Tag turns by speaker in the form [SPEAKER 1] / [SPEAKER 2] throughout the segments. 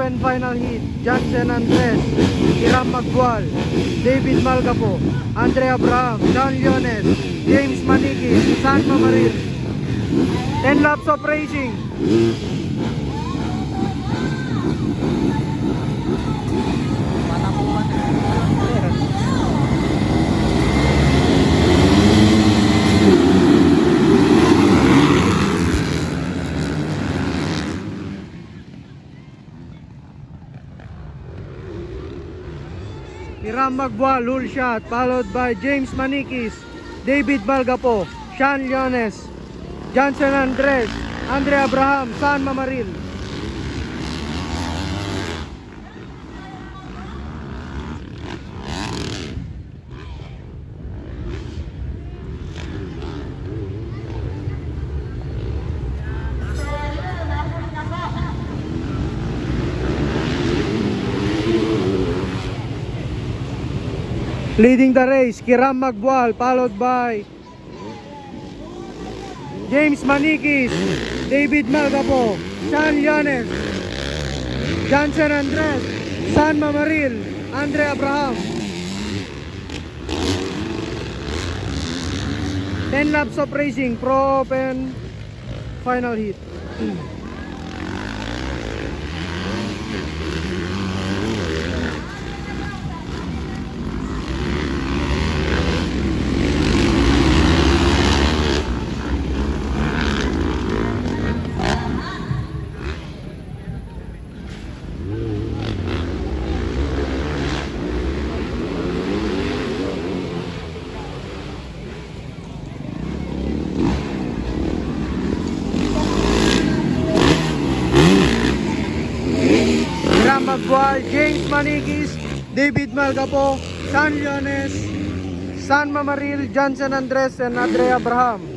[SPEAKER 1] open final heat, Johnson Andres, Hiram Magbual, David Malgapo, Andre Abraham, John Leones, James Maniki, San Mamaril. 10 laps of racing. Hiram Magbual, hull shot, followed by James Manikis, David Malgapo, Sean Leones, Johnson Andres, Andre Abraham, San Mamaril. Leading the race, Hiram Magbual, followed by James Manikis, David Malgapo, Sean Leones, Johnson Andres, San Mamaril, Andre Abraham. 10 laps of racing, pro open final heat. Magbual, James Manikis, David Malgapo, Sean Leones, San Mamaril, Johnson Andres, and Andre Abraham.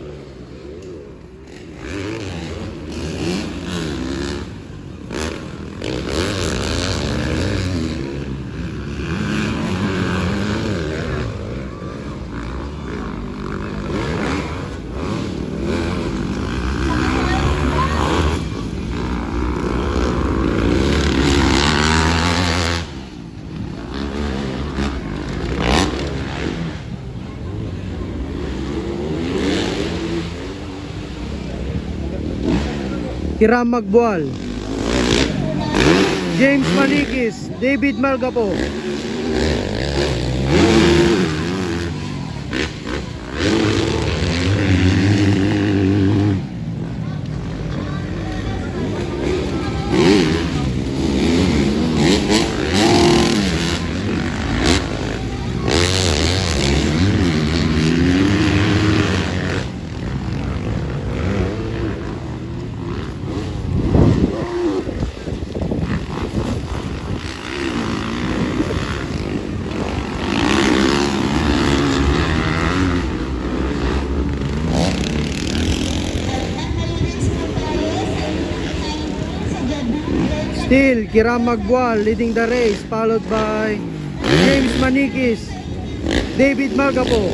[SPEAKER 1] Hiram Magbual, James Manikis, David Malgapo. Still, Hiram Magbual leading the race, followed by James Manikis, David Malgapo.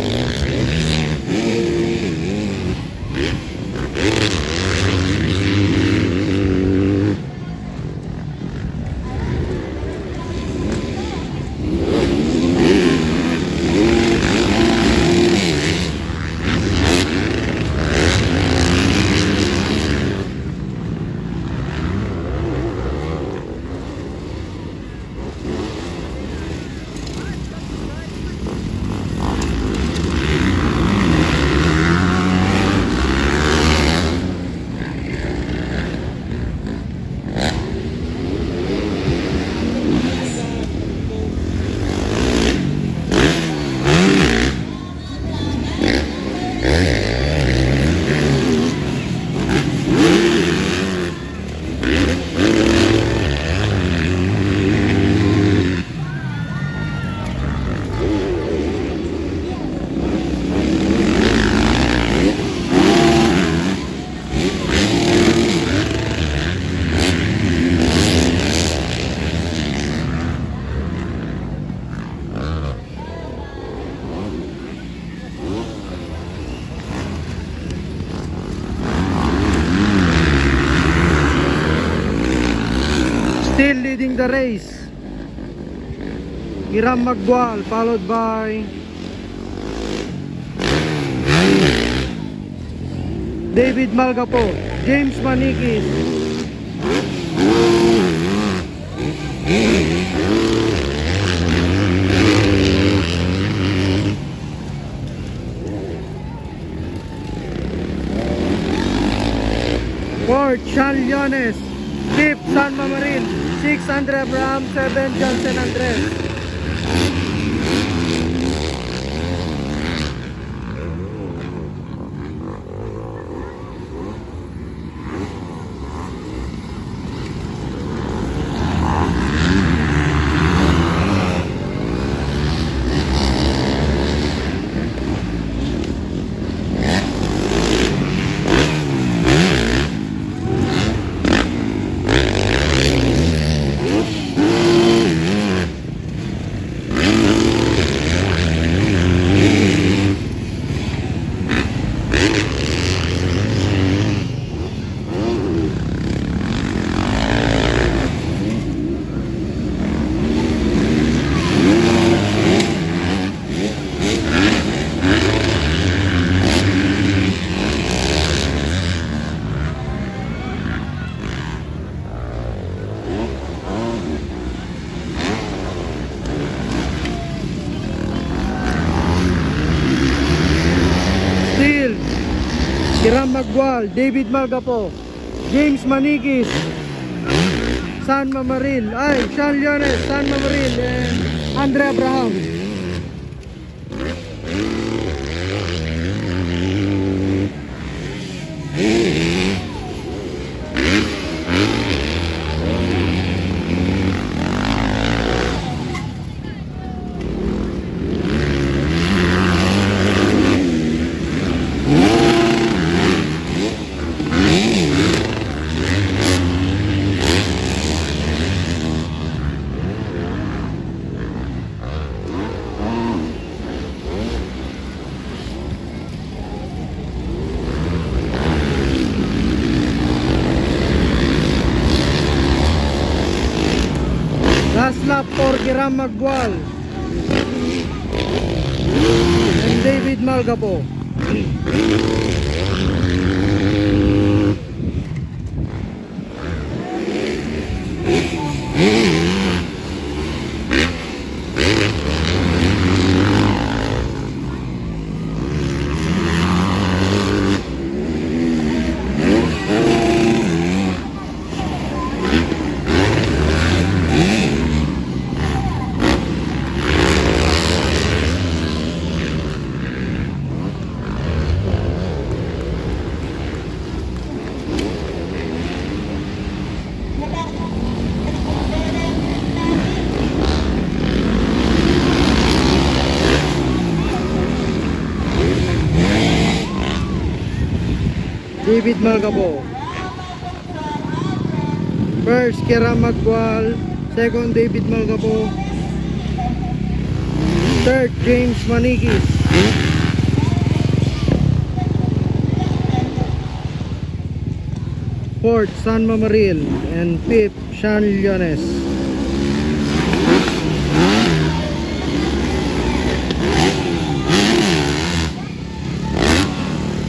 [SPEAKER 1] Still leading the race. Hiram Magwal followed by David Malgapo, James Manikis. Fourth, Sean Leones. Fifth, San Mamarin. 6, Andre Abraham. 7, Johnson Andres. Hiram Magwal, David Malgapo, James Manikis, Sean Leones, San Mamaril, and Andre Abraham. Last lap for Hiram Magwal and David Malgapo. David Malgapo. First, Hiram Magwal. Second, David Malgapo. Third, James Manikis. Fourth, San Mamaril. And fifth, Sean Leones.